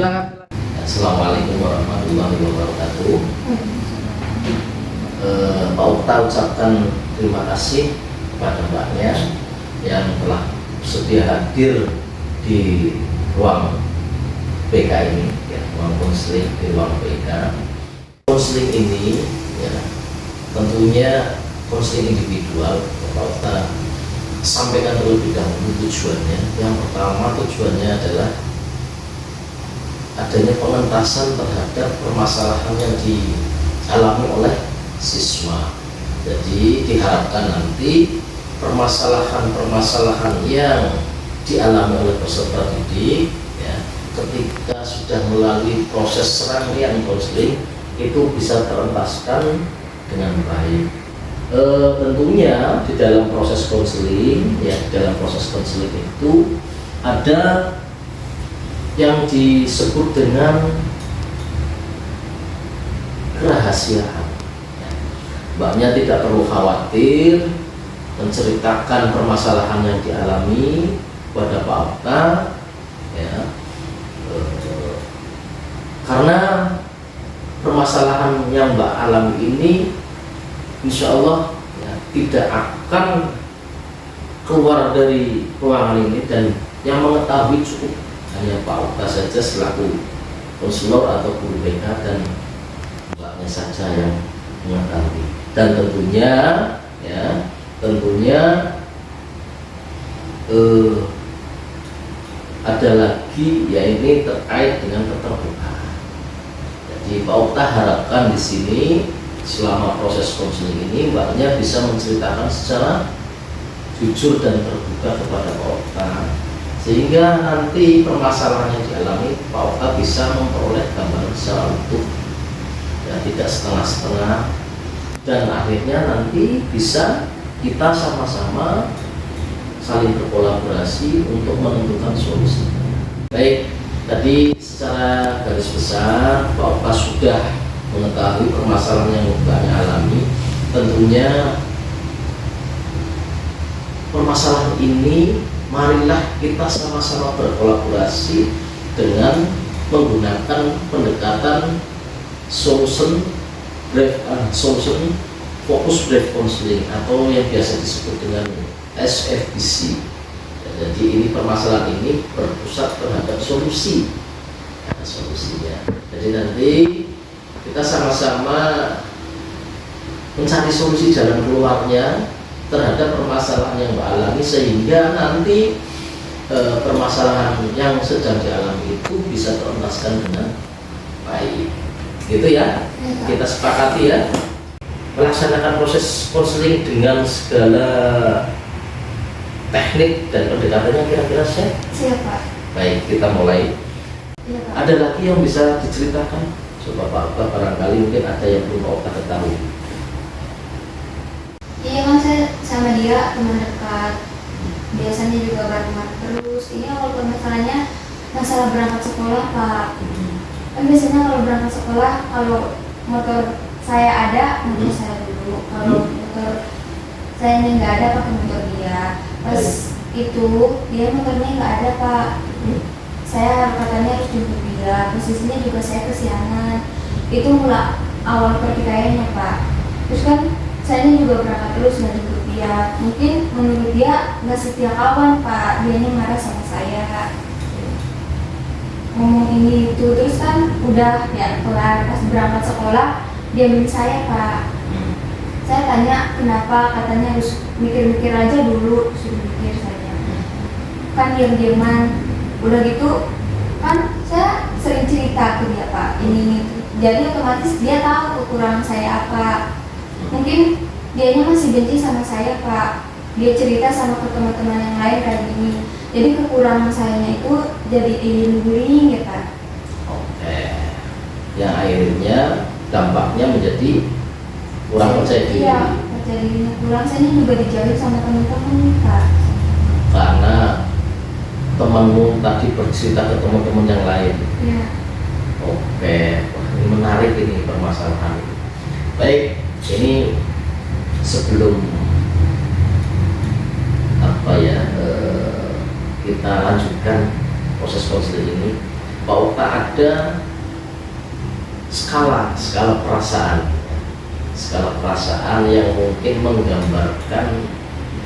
Silakan. Assalamualaikum warahmatullahi wabarakatuh. Pak Okta ucapkan terima kasih kepada Mbaknya yang telah sedia hadir di ruang PK ini, ya, ruang konseling di ruang PK. Konseling ini, ya, tentunya konseling individual. Pak Okta sampaikan terlebih dahulu tujuannya. Yang pertama, tujuannya adalah adanya pengentasan terhadap permasalahan yang dialami oleh siswa. Jadi diharapkan nanti permasalahan-permasalahan yang dialami oleh peserta didik, ya, ketika sudah melalui proses serangkaian konseling itu bisa terentaskan dengan baik. Tentunya di dalam proses konseling, ya, di dalam proses konseling itu ada yang disebut dengan kerahasiaan. Mbaknya tidak perlu khawatir menceritakan permasalahan yang dialami pada Pak Okta, ya, karena permasalahan yang Mbak alami ini insya Allah, ya, tidak akan keluar dari ruangan ini, dan yang mengetahui cukup hanya Pak Okta saja selaku konselor atau guru BK, dan Mbaknya saja yang mengetahui. Dan tentunya, ya, ada lagi, ya, ini terkait dengan keterbukaan. Jadi Pak Okta harapkan di sini selama proses konseling ini Mbaknya bisa menceritakan secara jujur dan terbuka kepada Pak Okta, sehingga nanti permasalahan yang dialami Pak Okta bisa memperoleh gambaran secara utuh, ya, tidak setengah-setengah, dan akhirnya nanti bisa kita sama-sama saling berkolaborasi untuk menentukan solusi. Baik, tadi secara garis besar Pak Okta sudah mengetahui permasalahan yang Mbaknya alami. Tentunya permasalahan ini marilah kita sama-sama berkolaborasi dengan menggunakan pendekatan solution focus based counseling atau yang biasa disebut dengan SFBC. Jadi ini permasalahan ini berpusat terhadap solusi, ya, solusinya. Jadi nanti kita sama-sama mencari solusi jalan keluarnya terhadap permasalahan yang Mbak alami, sehingga nanti permasalahan yang sedang dialami itu bisa terentaskan dengan baik. Gitu ya, kita sepakati ya, melaksanakan proses konseling dengan segala teknik dan pendekatannya kira-kira siap Pak. Baik, kita mulai. Iya, Pak. Ada lagi yang bisa diceritakan? Coba Pak Okta, barangkali mungkin ada yang belum Pak Okta ketahui. Iya kan, saya sama dia teman dekat, biasanya juga bareng terus. Ini kalau masalahnya masalah berangkat sekolah Pak. Kan biasanya kalau berangkat sekolah, kalau motor saya ada, motor saya dulu. Kalau motor saya nggak ada, pakai motor dia. Pas itu dia motornya nggak ada Pak. Saya katanya harus jemput dia. Posisinya juga saya kesiangan. Itu mulai awal pertikaiannya Pak. Terus kan saya juga berangkat terus nggak jemput dia. Mungkin menurut dia nggak setia kawan Pak. Dianya marah sama saya, ngomong ini itu. Terus kan udah ya kelar, pas berangkat sekolah dia minta saya Pak. Saya tanya kenapa, katanya harus mikir-mikir aja dulu. Suruh mikir saja, kan diam-diaman. Udah gitu kan saya sering cerita ke dia Pak, ini. Jadi otomatis dia tahu kekurangan saya apa. Mungkin dianya masih benci sama saya Pak. Dia cerita sama ke teman-teman yang lain kayak gini. Jadi kekurangan sayanya itu jadi bullying ya Pak. Oke. Yang akhirnya dampaknya menjadi kurang percaya diri. Iya, percaya dirinya kurang. Saya juga dijauhin sama teman-teman Pak. Karena temanmu tadi bercerita ke teman-teman yang lain. Iya. Oke, wah, ini menarik ini permasalahan. Baik, ini sebelum kita lanjutkan proses konseling ini, Pak Okta ada skala perasaan yang mungkin menggambarkan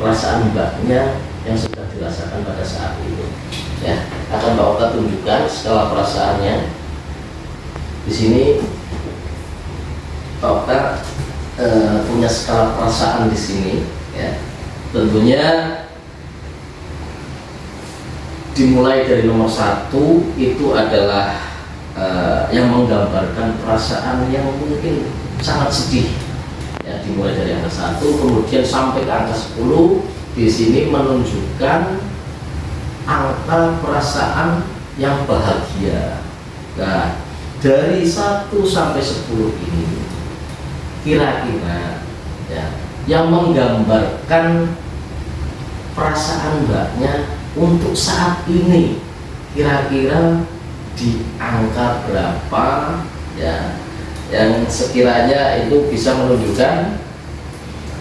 perasaan mbaknya yang sudah dirasakan pada saat itu. Ya, akan Pak Okta tunjukkan skala perasaannya. Di sini Pak Okta punya skala perasaan di sini, ya. Tentunya dimulai dari nomor 1 itu adalah yang menggambarkan perasaan yang mungkin sangat sedih. Ya, dimulai dari angka 1 kemudian sampai ke angka 10. Di sini menunjukkan angka perasaan yang bahagia. Nah, dari 1 sampai 10 ini kira-kira ya yang menggambarkan perasaan mbaknya untuk saat ini kira-kira di angka berapa, ya, yang sekiranya itu bisa menunjukkan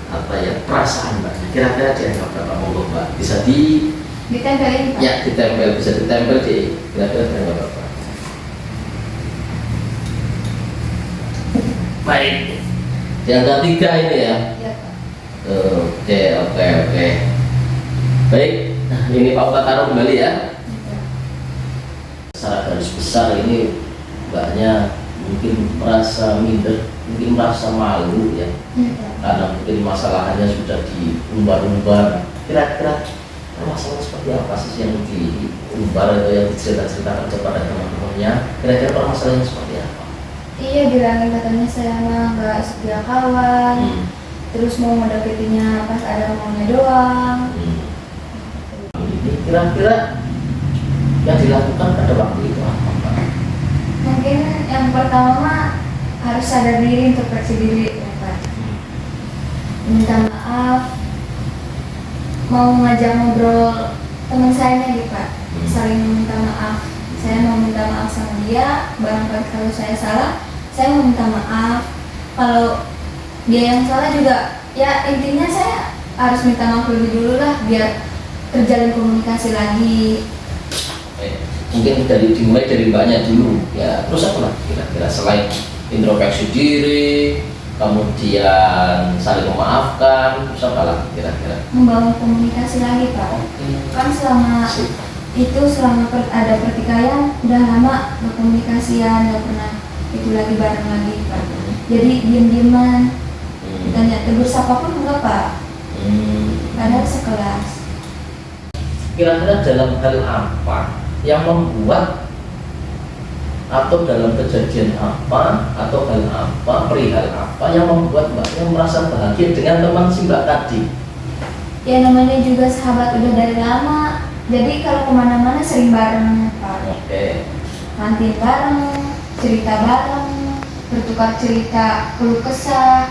apa ya perasaan mbaknya kira-kira di angka berapa. Monggo Mbak, bisa ditempelin Pak? ya ditempel, bisa ditempel di kira-kira di angka berapa. Baik, di angka 3 ini ya. Iya Pak. Oke. Baik, nah, ini Pak Okta taruh kembali ya. Secara garis besar ini mbaknya mungkin merasa minder, mungkin merasa malu ya, karena mungkin masalahnya sudah diumbar-umbar. Kira-kira masalah seperti apa sih yang diumbar atau yang diceritakan kepada teman-temannya? Kira-kira permasalahannya seperti apa? Iya, bilangin katanya saya mah nggak setia kawan, terus mau mendeketinya pas ada maunya doang. Ini kira-kira yang dilakukan pada waktu itu apa Pak? Mungkin yang pertama harus sadar diri, introspeksi diri ya Pak. Minta maaf, mau ngajak ngobrol teman saya nih Pak, saling meminta maaf. Saya mau minta maaf sama dia, barangkali kalau saya salah, saya mau minta maaf. Kalau dia yang salah juga, ya intinya saya harus minta maaf lebih dulu lah, biar terjalin komunikasi lagi. Mungkin dimulai dari mbaknya dulu ya, terus apa lagi kira-kira selain introspeksi diri, kemudian saling memaafkan, terus apa lagi kira-kira? Membangun komunikasi lagi Pak. Kan selama ada pertikaian udah lama berkomunikasian, nggak pernah itu lagi bareng lagi Pak. Jadi diem-dieman, ditanya tegur sapa pun enggak Pak. Padahal sekelas. Kira-kira dalam hal apa yang membuat, atau dalam kejadian apa, atau hal apa, perihal apa yang membuat mbaknya merasa bahagia dengan teman si mbak tadi? Ya namanya juga sahabat udah dari lama, jadi kalau kemana-mana sering bareng Pak. Oke. Kantin bareng, cerita bareng, bertukar cerita, keluh kesah.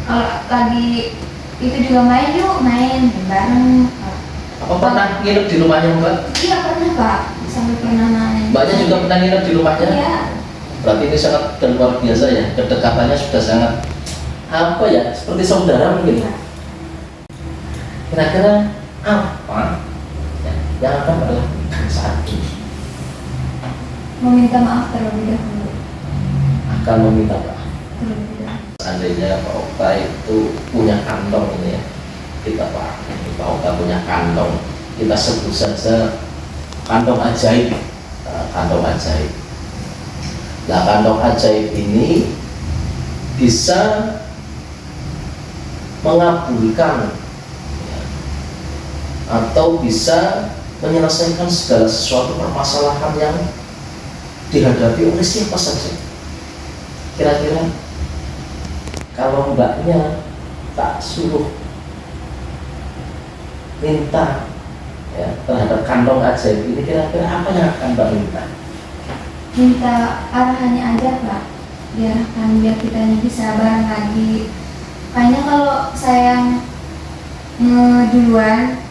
Kalau lagi itu juga main bareng Pak. Apa pernah nginep di rumahnya mbak? Iya pernah Pak, sampai pernah main. Mbaknya juga pernah nginep di rumahnya? Iya. Berarti ini sangat luar biasa ya, kedekatannya sudah sangat apa ya, seperti saudara mungkin. Iya. Kira-kira apa ya, yang akan mbak lakukan saat ini? Meminta maaf terlebih dahulu. Akan meminta maaf. Terlebih dahulu. Seandainya Pak Okta itu punya kantong ini ya, kita Pak Okta punya kantong, kita sebut saja kantong ajaib. Kantong ajaib. Nah, kantong ajaib ini bisa mengabulkan ya, atau bisa menyelesaikan segala sesuatu permasalahan yang dihadapi oleh siapa saja. Kira-kira kalau mbaknya tak suruh minta ya, terhadap kantong ajaib ini, kira-kira apa yang akan mbak minta? Minta arahannya aja Pak, biar kita bisa bareng lagi. Kayaknya kalau saya duluan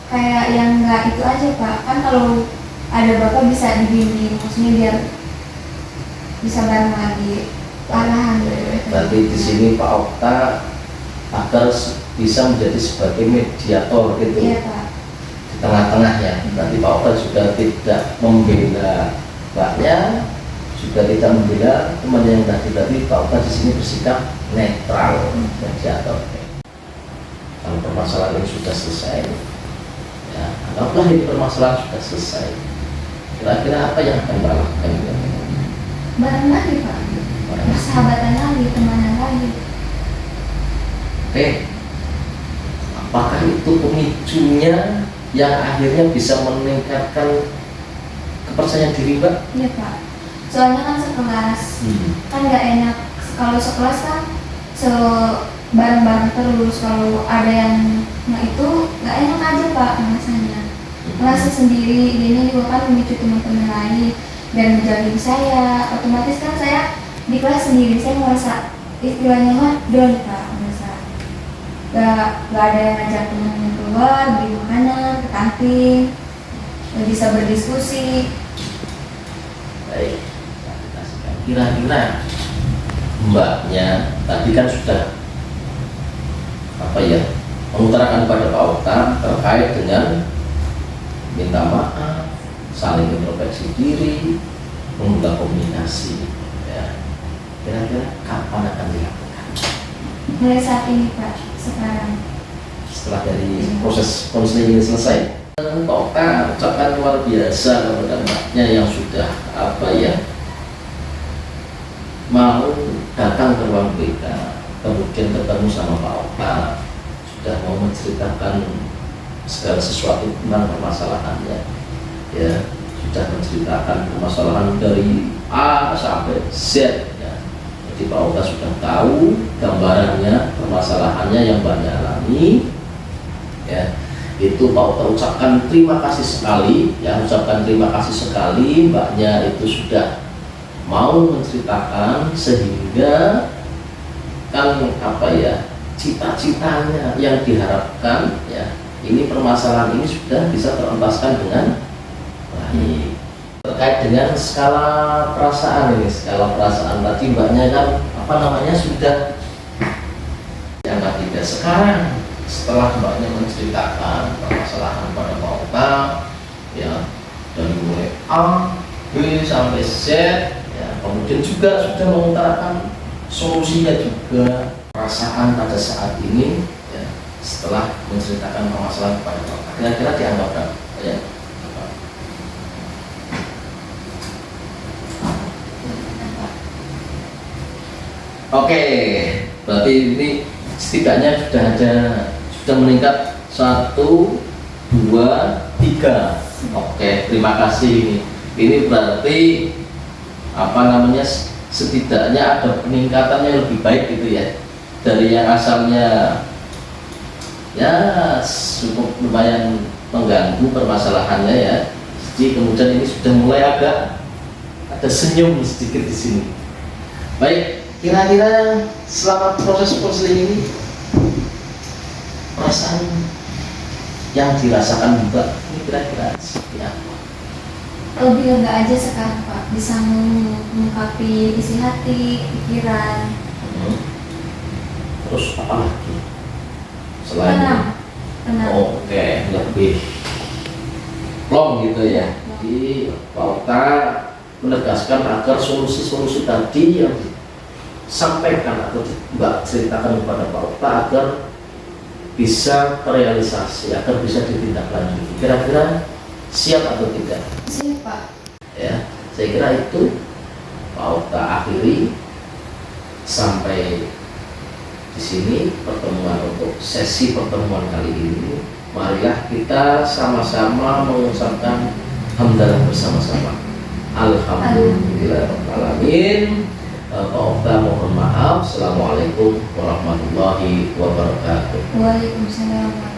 kayak yang nggak itu aja Pak, kan kalau ada Bapak bisa dibimbing, maksudnya biar bisa bareng lagi. Arahan. Berarti di sini Pak Okta agar bisa menjadi sebagai mediator gitu. Iya Pak. Di tengah-tengah ya. Berarti Pak Okta juga tidak membela Mbaknya juga tidak membela teman yang tadi Pak Okta di sini bersikap netral, mediator. Kalau permasalahan ini sudah selesai, ya anggaplah ini permasalahan sudah selesai. Kira-kira apa yang akan Mbak lakukan? Bareng lagi Pak, persahabatan lagi, temanan lagi. Oke, apakah itu pemicunya yang akhirnya bisa meningkatkan kepercayaan diri Mbak? Iya Pak, soalnya kan sekelas, kan nggak enak kalau sekelas kan bareng-bareng terus. Kalau ada yang itu nggak enak aja Pak rasanya. Merasa sendiri, ini juga kan memicu teman-teman lain dan menjauhi saya. Otomatis kan saya di kelas sendiri, saya merasa istilahnya mah down Pak, merasa nggak ada yang ngajak teman keluar, beli makanan, ke kantin, nggak bisa berdiskusi. Baik, kira-kira Mbaknya tadi kan sudah mengutarakan pada Pak Okta terkait dengan minta maaf, saling introspeksi diri, membuka komunikasi. Ya. Kira-kira kapan akan dilakukan? Mulai saat ini Pak, sekarang. Setelah dari proses konseling ini selesai, Pak Okta ucapkan luar biasa kepada Mbaknya yang sudah mau datang ke ruang BK, kemudian ketemu sama Pak Okta, sudah mau menceritakan segala sesuatu tentang permasalahannya, ya sudah menceritakan permasalahan dari A sampai Z, ya. Jadi Pak Okta sudah tahu gambarannya, permasalahannya yang banyak alami, ya. Itu Pak Okta ucapkan terima kasih sekali, ya ucapkan terima kasih sekali Mbaknya itu sudah mau menceritakan, sehingga kan cita-citanya yang diharapkan, ya ini permasalahan ini sudah bisa terentaskan dengan baik. Terkait dengan skala perasaan tadi Mbaknya kan sudah yang tidak. Sekarang setelah Mbaknya menceritakan permasalahan pada Pak Okta, ya dari mulai A, B sampai Z, ya kemudian juga sudah mengutarakan solusinya juga, perasaan pada saat ini, ya setelah menceritakan permasalahan kepada Pak Okta, kira-kira dianggap berapa? Ya. Oke, berarti ini setidaknya sudah meningkat 1, 2, 3. Oke, terima kasih. Ini berarti setidaknya ada peningkatan yang lebih baik gitu ya, dari yang asalnya ya cukup lumayan mengganggu permasalahannya, ya. Jadi kemudian ini sudah mulai agak ada senyum sedikit di sini. Baik. Kira-kira selama proses konseling ini perasaan yang dirasakan Mbak ini kira-kira seperti apa? Lebih lega aja sekarang Pak, bisa mengungkapi isi hati, pikiran. Terus apa lagi selain tenang. Oke, lebih plong gitu ya. Jadi Pak Okta menegaskan agar solusi-solusi tadi yang sampaikan atau Mbak ceritakan kepada Pak Okta agar bisa terrealisasi, agar bisa ditindaklanjuti. Kira-kira siap atau tidak? Siap Pak. Ya, saya kira itu Pak Okta akhiri sampai di sini sesi pertemuan kali ini. Marilah kita sama-sama mengucapkan hamdalah bersama-sama. Alhamdulillahirrahmanirrahim. Pak Okta mohon maaf. Assalamualaikum warahmatullahi wabarakatuh. Waalaikumsalam.